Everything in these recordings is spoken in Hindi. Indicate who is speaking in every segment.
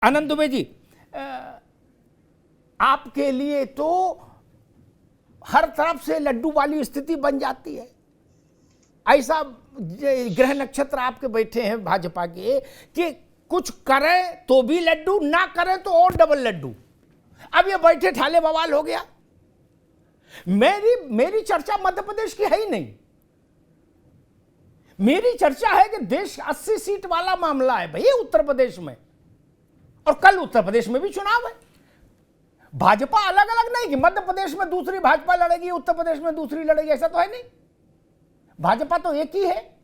Speaker 1: आनंद दुबे जी, आपके लिए तो हर तरफ से लड्डू वाली स्थिति बन जाती है। ऐसा ग्रह नक्षत्र आपके बैठे हैं भाजपा के कि कुछ करें तो भी लड्डू, ना करें तो और डबल लड्डू। अब ये बैठे ठाले बवाल हो गया। मेरी चर्चा मध्य प्रदेश की है ही नहीं। मेरी चर्चा है कि देश 80 सीट वाला मामला है भाई उत्तर प्रदेश में, और कल उत्तर प्रदेश में भी चुनाव है। भाजपा अलग अलग नहीं कि मध्य प्रदेश में दूसरी भाजपा लड़ेगी, उत्तर प्रदेश में दूसरी लड़ेगी, ऐसा तो है नहीं। भाजपा तो एक ही है,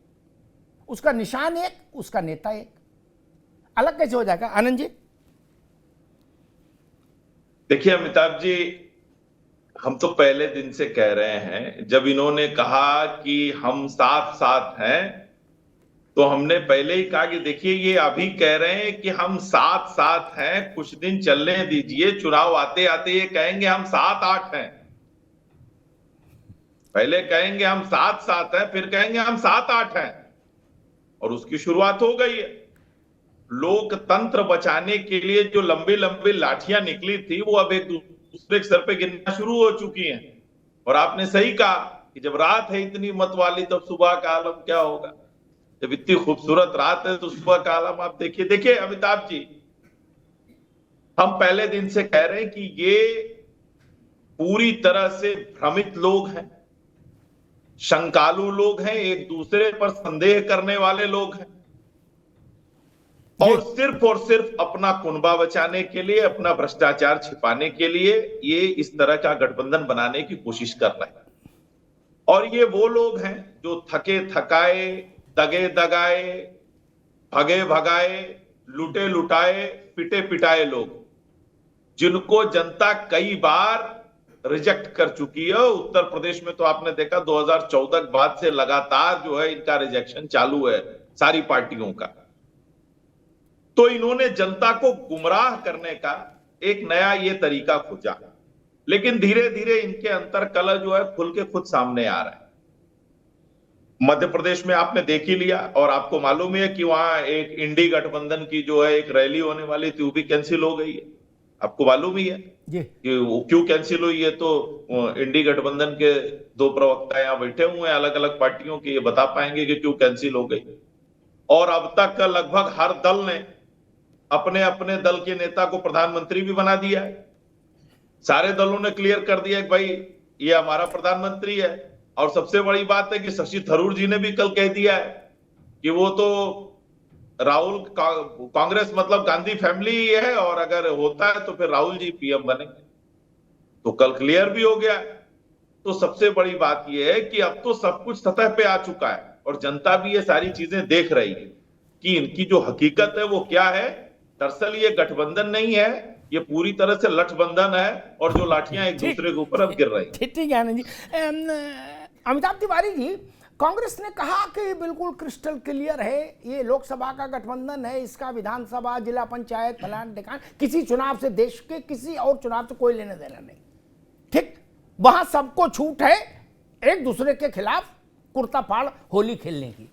Speaker 1: उसका निशान एक, उसका नेता एक। अलग कैसे हो जाएगा आनंद जी?
Speaker 2: देखिए अमिताभ जी, हम तो पहले दिन से कह रहे हैं, जब इन्होंने कहा कि हम साथ साथ हैं, तो हमने पहले ही कहा कि देखिए ये अभी कह रहे हैं कि हम साथ साथ हैं, कुछ दिन चलने दीजिए, चुनाव आते आते ये कहेंगे हम 7-8 हैं। पहले कहेंगे हम साथ साथ हैं, फिर कहेंगे हम 7-8 हैं, और उसकी शुरुआत हो गई है। लोकतंत्र बचाने के लिए जो लंबी लंबी लाठियां निकली थी, वो अब एक दूसरे के सर पे गिरना शुरू हो चुकी हैं। और आपने सही कहा कि जब रात है इतनी मत वाली, तब सुबह का आलम क्या होगा। जब इतनी खूबसूरत रात है तो सुबह का आलम आप देखिए। देखिए अमिताभ जी, हम पहले दिन से कह रहे हैं कि ये पूरी तरह से भ्रमित लोग हैं, शंकालु लोग हैं, एक दूसरे पर संदेह करने वाले लोग हैं, और सिर्फ अपना कुनबा बचाने के लिए, अपना भ्रष्टाचार छिपाने के लिए ये इस तरह का गठबंधन बनाने की कोशिश कर रहे हैं। और ये वो लोग हैं जो थके थकाए, दगे दगाए, भगे भगाए, लुटे लुटाए, पिटे पिटाए लोग, जिनको जनता कई बार रिजेक्ट कर चुकी है। उत्तर प्रदेश में तो आपने देखा 2014 के बाद से लगातार जो है इनका रिजेक्शन चालू है सारी पार्टियों का। तो इन्होंने जनता को गुमराह करने का एक नया ये तरीका खोजा, लेकिन धीरे धीरे इनके अंतर कलह जो है खुल के खुद सामने आ रहा है। मध्य प्रदेश में आपने देख ही लिया, और आपको मालूम है कि वहां एक इंडी गठबंधन की जो है एक रैली होने वाली थी, वो भी कैंसिल हो गई है। आपको मालूम ही है कि वो क्यों कैंसिल हुई है। तो इंडी गठबंधन के 2 प्रवक्ता यहां बैठे हुए हैं अलग अलग पार्टियों के, ये बता पाएंगे कि क्यों कैंसिल हो गई। और अब तक लगभग हर दल ने अपने अपने दल के नेता को प्रधानमंत्री भी बना दिया है। सारे दलों ने क्लियर कर दिया कि भाई ये हमारा प्रधानमंत्री है। और सबसे बड़ी बात है कि शशि थरूर जी ने भी कल कह दिया है कि वो तो राहुल कांग्रेस मतलब गांधी फैमिली ही है, और अगर होता है तो फिर राहुल जी पीएम बनेंगे। तो कल क्लियर भी हो गया। तो सबसे बड़ी बात यह है कि अब तो सब कुछ सतह पे आ चुका है, और जनता भी ये सारी चीजें देख रही है कि इनकी जो हकीकत है वो क्या है। दरअसल ये गठबंधन नहीं है, ये पूरी तरह से लठबंधन है, और जो लाठियां एक दूसरे के ऊपर अब गिर रही हैं।
Speaker 1: ठीक है आनंद जी। अमिताभ तिवारी जी, कांग्रेस ने कहा कि बिल्कुल क्रिस्टल क्लियर है, ये लोकसभा का गठबंधन है, इसका विधानसभा, जिला पंचायत, फलान ढिकान, किसी चुनाव से, देश के किसी और चुनाव से कोई लेना देना नहीं। ठीक, वहां सबको छूट है एक दूसरे के खिलाफ कुर्ता फाड़ होली खेलने की।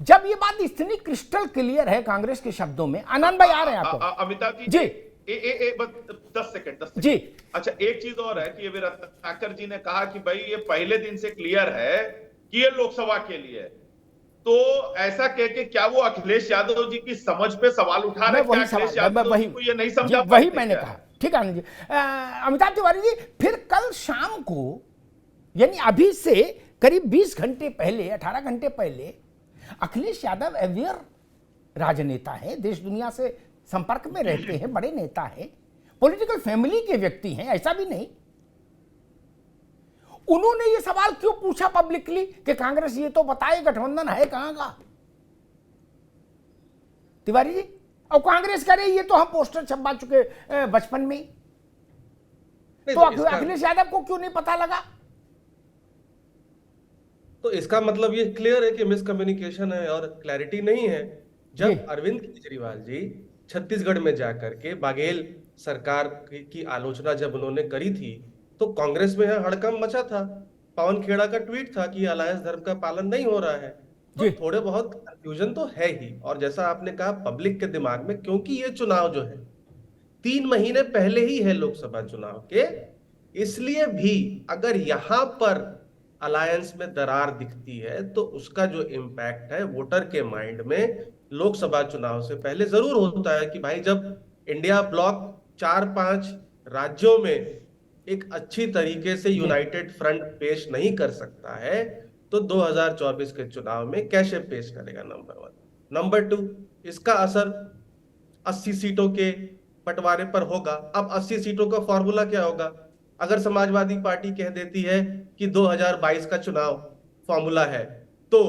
Speaker 1: जब ये बात इतनी क्रिस्टल क्लियर है कांग्रेस के शब्दों में, आनंद भाई आ रहे हैं आपको?
Speaker 2: अमिताभ जी,
Speaker 1: जी
Speaker 2: 10 सेकंड
Speaker 1: जी।
Speaker 2: अच्छा, एक चीज और है कि ये रत्नाकर जी ने कहा कि भाई ये पहले दिन से क्लियर है कि ये लोकसभा के लिए है। तो ऐसा कह के क्या वो अखिलेश यादव जी की समझ पे सवाल उठा रहे हैं? अखिलेश यादव जी को ये नहीं समझा?
Speaker 1: वही मैंने कहा। ठीक है आनंद जी। अमिताभ तिवारी जी, फिर कल शाम को, यानी अभी से करीब 20 घंटे पहले, 18 घंटे पहले, अखिलेश यादव अवेयर राजनेता है, देश दुनिया से संपर्क में रहते हैं, बड़े नेता हैं, पॉलिटिकल फैमिली के व्यक्ति हैं, ऐसा भी नहीं। उन्होंने ये सवाल क्यों पूछा पब्लिकली कि कांग्रेस ये तो बताए गठबंधन है कहां का? तिवारी जी, और कांग्रेस कह रही ये तो हम पोस्टर छपवा चुके बचपन में। तो अखिलेश यादव को क्यों नहीं पता लगा?
Speaker 3: तो इसका मतलब ये क्लियर है कि मिसकम्युनिकेशन है और क्लैरिटी नहीं है। जब अरविंद केजरीवाल जी छत्तीसगढ़ में जाकर के बाघेल सरकार की आलोचना जब उन्होंने करी थी, तो कांग्रेस में हड़कंप मचा था। पवन खेड़ा का ट्वीट था कि अलायंस धर्म का पालन नहीं हो रहा है। तो थोड़े बहुत कंफ्यूजन तो है ही। और जैसा आपने कहा पब्लिक के दिमाग में, क्योंकि ये चुनाव जो है 3 महीने पहले ही है लोकसभा चुनाव के, इसलिए भी अगर यहां पर अलायंस में दरार दिखती है तो उसका जो इम्पैक्ट है वोटर के माइंड में लोकसभा चुनाव से पहले जरूर होता है कि भाई जब इंडिया ब्लॉक 4-5 राज्यों में एक अच्छी तरीके से यूनाइटेड फ्रंट पेश नहीं कर सकता है तो 2024 के चुनाव में कैसे पेश करेगा, नंबर 1। नंबर 2, इसका असर 80 सीटों के बंटवारे पर होगा। अब 80 सीटों का फॉर्मूला क्या होगा? अगर समाजवादी पार्टी कह देती है कि 2022 का चुनाव फॉर्मूला है तो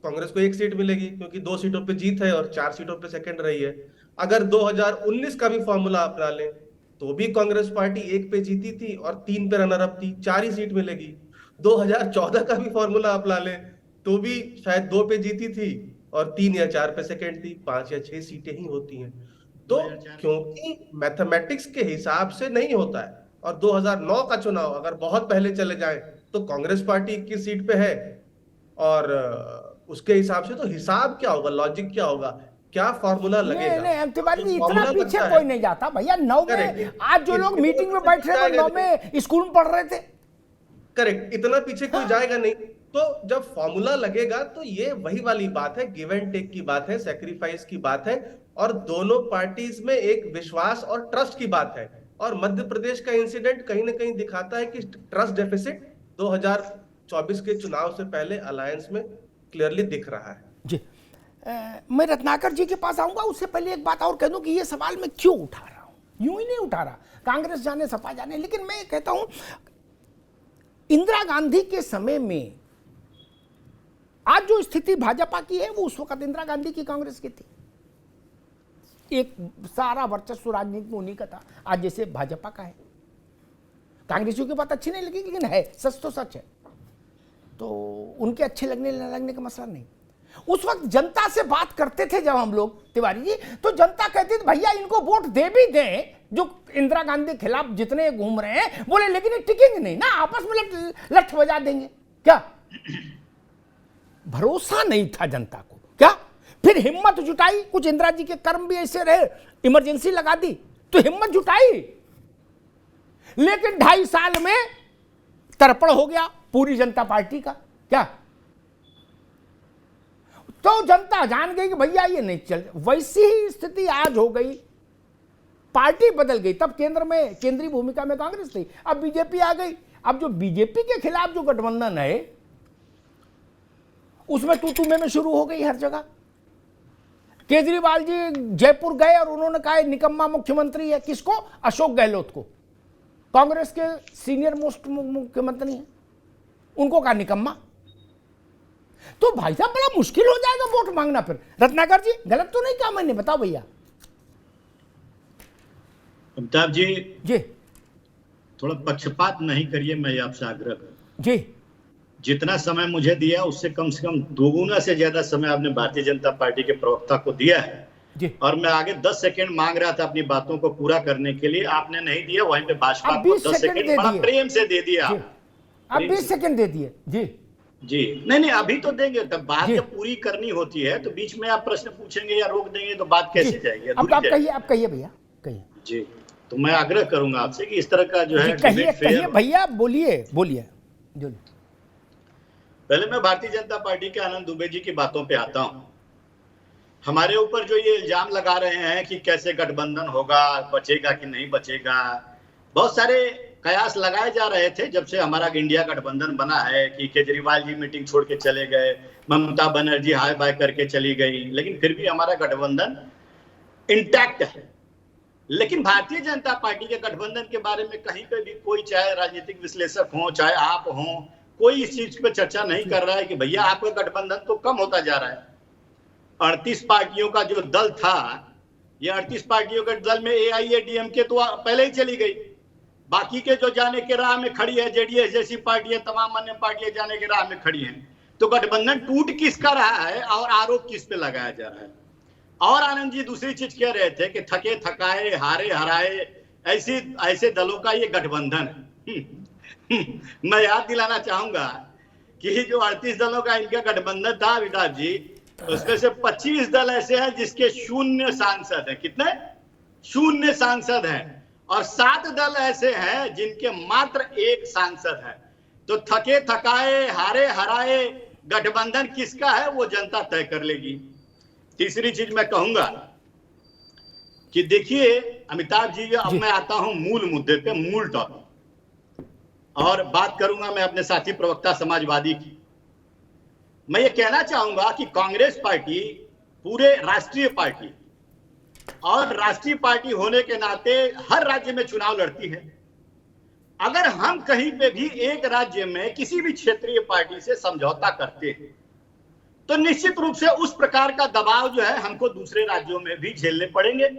Speaker 3: कांग्रेस को 1 सीट मिलेगी क्योंकि 2 सीटों पे जीत है और 4 सीटों पे सेकंड रही है। अगर 2019 का भी फॉर्मूला अपना लें तो भी कांग्रेस पार्टी 1 पे जीती थी और 3 पे रनर अप थी, 4 ही सीट मिलेगी। 2014 का भी फॉर्मूला अपना लें तो भी शायद 2 पे जीती थी और 3 या 4 पे सेकंड थी, 5 या 6 सीटें ही होती हैं। तो क्योंकि मैथमेटिक्स के हिसाब से नहीं होता है, और 2009 का चुनाव अगर बहुत पहले चले जाए तो कांग्रेस पार्टी 21 सीट पे है, और उसके हिसाब से तो हिसाब क्या होगा, लॉजिक क्या होगा, क्या फॉर्मूला लगेगा?
Speaker 1: नहीं तिवारी जी,
Speaker 3: तो
Speaker 1: इतना
Speaker 3: फॉर्मूला
Speaker 1: पीछे
Speaker 3: लगता
Speaker 1: कोई
Speaker 3: है।
Speaker 1: नहीं जाता भैया। 9 में
Speaker 3: करेक्ट।
Speaker 1: आज जो लोग मीटिंग में बैठ रहे थे 9 में स्कूल में पढ़ रहे थे।
Speaker 3: करेक्ट, इतना पीछे कोई जाएगा नहीं। तो जब फॉर्मूला लगेगा तो ये वही वाली बात है, गिव एंड टेक की बात है, सेक्रीफाइस की बात है, और दोनों पार्टीज में एक विश्वास और ट्रस्ट की बात है। और मध्य प्रदेश का इंसिडेंट कहीं ना कहीं दिखाता है कि ट्रस्ट डेफिसिट 2024 के चुनाव से पहले अलायंस में क्लियरली दिख रहा है।
Speaker 1: जी मैं रत्नाकर जी के पास आऊंगा, उससे पहले एक बात और कह दूं कि ये सवाल मैं क्यों उठा रहा हूं। यूं ही नहीं उठा रहा, कांग्रेस जाने सपा जाने, लेकिन मैं कहता हूं इंदिरा गांधी के समय में आज जो स्थिति भाजपा की है वो उस वक्त इंदिरा गांधी की कांग्रेस की थी। एक सारा वर्चस्व राजनीति में उन्हीं का था, आज जैसे भाजपा का है। कांग्रेसियों की बात अच्छी नहीं लगी लेकिन है, सच तो सच है, तो उनके अच्छे लगने न लगने का मसला नहीं। उस वक्त जनता से बात करते थे जब हम लोग तिवारी जी, तो जनता कहती थी भैया इनको वोट दे भी दें, जो इंदिरा गांधी के खिलाफ जितने घूम रहे हैं, बोले लेकिन ये टिकेंगे नहीं ना, आपस में लठ बजा देंगे क्या। भरोसा नहीं था जनता को, क्या फिर हिम्मत जुटाई, कुछ इंदिरा जी के कर्म भी ऐसे रहे, इमरजेंसी लगा दी तो हिम्मत जुटाई, लेकिन 2.5 साल में तर्पण हो गया पूरी जनता पार्टी का। क्या तो जनता जान गई कि भैया ये नहीं चल। वैसी ही स्थिति आज हो गई, पार्टी बदल गई। तब केंद्र में केंद्रीय भूमिका में कांग्रेस थी, अब बीजेपी आ गई। अब जो बीजेपी के खिलाफ जो गठबंधन है उसमें तू में शुरू हो गई हर जगह। केजरीवाल जी जयपुर गए और उन्होंने कहा निकम्मा मुख्यमंत्री है, किसको? अशोक गहलोत को, कांग्रेस के सीनियर मोस्ट मुख्यमंत्री हैं, उनको कहा निकम्मा। तो भाई साहब बड़ा मुश्किल हो जाएगा वोट मांगना फिर। रत्नाकर जी गलत तो नहीं कहा मैंने, बताओ भैया।
Speaker 4: अमिताभ जी
Speaker 1: जी
Speaker 4: थोड़ा पक्षपात नहीं करिए, मैं आपसे आग्रह करूं।
Speaker 1: जी
Speaker 4: जितना समय मुझे दिया उससे कम 2 से ज्यादा समय आपने भारतीय जनता पार्टी के प्रवक्ता को दिया है
Speaker 1: जी।
Speaker 4: और मैं आगे 10 सेकंड मांग रहा था अपनी बातों को पूरा करने के लिए, आपने नहीं दिया। वहीं पे भाजपा
Speaker 1: अब
Speaker 4: को
Speaker 1: 20
Speaker 4: 10
Speaker 1: सेकंड
Speaker 4: सेकंड बड़ा
Speaker 1: दे
Speaker 4: प्रेम से दे दिया।
Speaker 1: अब 20 सेकंड दे दिए जी
Speaker 4: जी नहीं अभी तो देंगे, तब बात जब पूरी करनी होती है तो बीच में आप प्रश्न पूछेंगे या रोक देंगे तो बात कैसे जाएगी?
Speaker 1: अब आप कहिए, आप कहिए भैया, कहिए
Speaker 4: जी। तो मैं आग्रह करूंगा आपसे कि इस तरह का जो है
Speaker 1: कहिए भैया, बोलिए बोलिए।
Speaker 4: पहले मैं भारतीय जनता पार्टी के आनंद दुबे जी की बातों पे आता हूं। हमारे ऊपर जो ये इल्जाम लगा रहे हैं कि कैसे गठबंधन होगा, बचेगा कि नहीं बचेगा, बहुत सारे कयास लगाए जा रहे थे जब से हमारा इंडिया गठबंधन बना है कि केजरीवाल जी मीटिंग छोड़ के चले गए, ममता बनर्जी हाय बाय करके चली गई, लेकिन फिर भी हमारा गठबंधन इंटैक्ट है। लेकिन भारतीय जनता पार्टी के गठबंधन के बारे में कहीं पे भी कोई, चाहे राजनीतिक विश्लेषक हो चाहे आप हो, कोई इस चीज पे चर्चा नहीं कर रहा है कि भैया आपका गठबंधन तो कम होता जा रहा है। 38 पार्टियों का जो दल था, ये 38 पार्टियों के दल में AIADMK तो पहले ही चली गई, बाकी के जो जाने के राह में खड़ी है, जेडीएस जैसी पार्टियां, तमाम अन्य पार्टियां जाने के राह में खड़ी हैं। तो गठबंधन टूट किसका रहा है और आरोप किस पे लगाया जा रहा है? और आनंद जी दूसरी चीज कह रहे थे कि थके थकाए, हारे हराए, ऐसे दलों का ये गठबंधन है। मैं याद दिलाना चाहूंगा कि जो 38 दलों का इनका गठबंधन था अमिताभ जी, उसमें से 25 दल ऐसे हैं जिसके 0 सांसद हैं। कितने? 0 सांसद हैं। और 7 दल ऐसे हैं जिनके मात्र 1 सांसद है। तो थके थकाए, हारे हराए गठबंधन किसका है वो जनता तय कर लेगी। तीसरी चीज मैं कहूंगा कि देखिए अमिताभ जी, अब मैं आता हूं मूल मुद्दे पे, मूल टॉपिक, और बात करूंगा मैं अपने साथी प्रवक्ता समाजवादी की। मैं ये कहना चाहूंगा कि कांग्रेस पार्टी पूरे राष्ट्रीय पार्टी, और राष्ट्रीय पार्टी होने के नाते हर राज्य में चुनाव लड़ती है। अगर हम कहीं पे भी एक राज्य में किसी भी क्षेत्रीय पार्टी से समझौता करते हैं तो निश्चित रूप से उस प्रकार का दबाव जो है हमको दूसरे राज्यों में भी झेलने पड़ेंगे।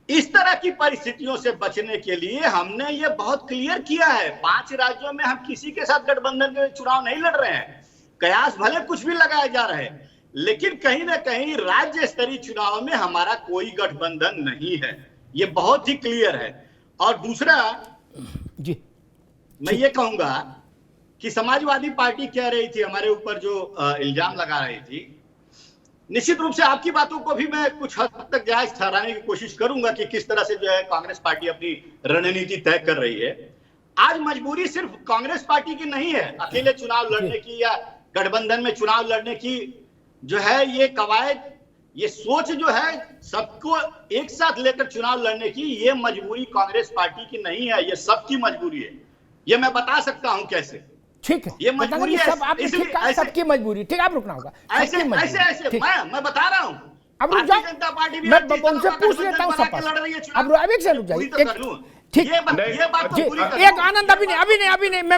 Speaker 4: इस तरह की परिस्थितियों से बचने के लिए हमने ये बहुत क्लियर किया है। 5 राज्यों में हम किसी के साथ गठबंधन के चुनाव नहीं लड़ रहे हैं। कयास भले कुछ भी लगाए जा रहे हैं, लेकिन कहीं ना कहीं राज्य स्तरीय चुनाव में हमारा कोई गठबंधन नहीं है। ये बहुत ही क्लियर है। और दूसरा
Speaker 1: जी,
Speaker 4: मैं ये कहूंगा कि समाजवादी पार्टी कह रही थी, हमारे ऊपर जो इल्जाम लगा रही थी, निश्चित रूप से आपकी बातों को भी मैं कुछ हद तक जायज ठहराने की कोशिश करूंगा कि किस तरह से जो है कांग्रेस पार्टी अपनी रणनीति तय कर रही है। आज मजबूरी सिर्फ कांग्रेस पार्टी की नहीं है अकेले चुनाव लड़ने की या गठबंधन में चुनाव लड़ने की। जो है ये कवायद, ये सोच जो है सबको एक साथ लेकर चुनाव लड़ने की, ये मजबूरी कांग्रेस पार्टी की नहीं है, ये सबकी मजबूरी है। ये मैं बता सकता हूं कैसे।
Speaker 1: ठीक है,
Speaker 4: ये मजबूरी है,
Speaker 1: सब आप ठीक है, सबकी मजबूरी। ठीक, आप रुकना होगा।
Speaker 4: ऐसे मैं बता रहा हूं।
Speaker 1: अब रुक जाओ,
Speaker 4: जनता पार्टी भी
Speaker 1: मैं उनसे पूछ लेता हूं सब। अब एक से रुक जाइए। ठीक,
Speaker 4: ये बात तो पूरी कर
Speaker 1: एक आनंद अभी नहीं, मैं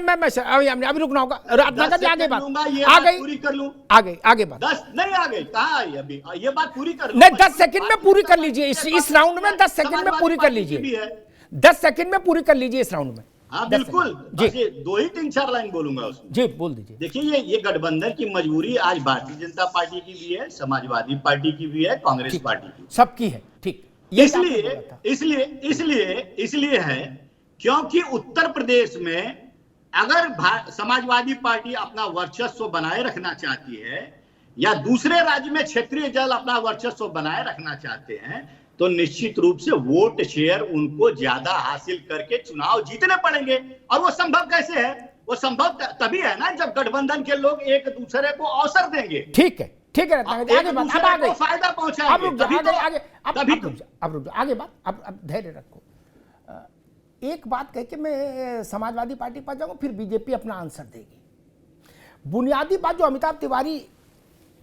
Speaker 1: अभी रुकना होगा। रत्नाकर जी आगे बात आ गई,
Speaker 4: पूरी कर लूं।
Speaker 1: आगे बात
Speaker 4: 10 नहीं आ गई, कहाँ आई अभी? ये बात पूरी कर
Speaker 1: नहीं, 10 सेकंड में पूरी कर लीजिए। इस राउंड में 10 सेकंड में पूरी कर लीजिए। 10 सेकंड में पूरी कर लीजिए इस राउंड में।
Speaker 4: हाँ बिल्कुल जी, 2 ही 3-4 लाइन बोलूंगा उसमें।
Speaker 1: जी बोल दीजिए।
Speaker 4: देखिए ये गठबंधन की मजबूरी आज भारतीय जनता पार्टी की भी है, समाजवादी पार्टी की भी है, कांग्रेस पार्टी की, सबकी
Speaker 1: है। ठीक,
Speaker 4: इसलिए है क्योंकि उत्तर प्रदेश में अगर समाजवादी पार्टी अपना वर्चस्व बनाए रखना चाहती है या दूसरे राज्य में क्षेत्रीय दल अपना वर्चस्व बनाए रखना चाहते हैं तो निश्चित रूप से वोट शेयर उनको ज्यादा हासिल करके चुनाव जीतने पड़ेंगे। और वो संभव कैसे है? वो संभव तभी है ना जब गठबंधन के लोग एक दूसरे को अवसर देंगे।
Speaker 1: ठीक है आगे बात, अब आ गई,
Speaker 4: फायदा पहुंचाएंगे।
Speaker 1: अब रुक जाओ, आगे बात, अब धैर्य रखो। एक बात कह के मैं समाजवादी पार्टी पर जाऊंगा, फिर बीजेपी अपना आंसर देगी। बुनियादी बात जो अमिताभ तिवारी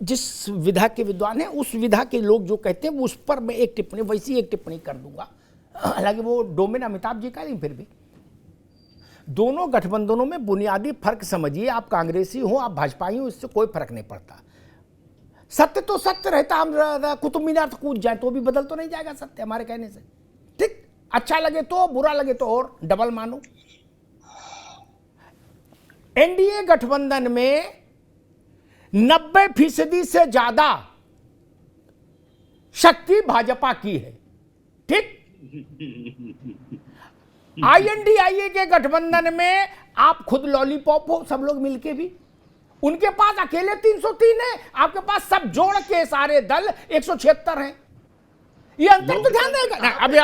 Speaker 1: जिस विधा के विद्वान हैं, उस विधा के लोग जो कहते हैं उस पर मैं एक टिप्पणी, वैसी एक टिप्पणी कर दूंगा। हालांकि वो डोमेन अमिताभ जी का नहीं, फिर भी दोनों गठबंधनों में बुनियादी फर्क समझिए। आप कांग्रेसी हो, आप भाजपाई हो, इससे कोई फर्क नहीं पड़ता। सत्य तो सत्य रहता। हम कुतुब मीनार तो कूद जाए तो भी बदल तो नहीं जाएगा सत्य हमारे कहने से। ठीक, अच्छा लगे तो, बुरा लगे तो और डबल मानो। एनडीए गठबंधन में 90% से ज्यादा शक्ति भाजपा की है। ठीक, INDIA के गठबंधन में आप खुद लॉलीपॉप हो, सब लोग मिलके भी। उनके पास अकेले 303 है, आपके पास सब जोड़ के सारे दल 176 हैं। ये अंतर तो ध्यान देगा ना। अभी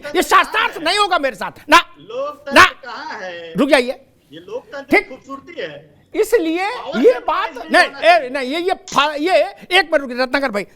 Speaker 1: ये शास्त्रार्थ नहीं होगा मेरे साथ ना।
Speaker 4: लोकतंत्र कहाँ है?
Speaker 1: रुक जाइए,
Speaker 4: ये लोकतंत्र की खूबसूरती है।
Speaker 1: इसलिए ये बात नहीं, ये एक मिनट रुकिए रत्नाकर भाई,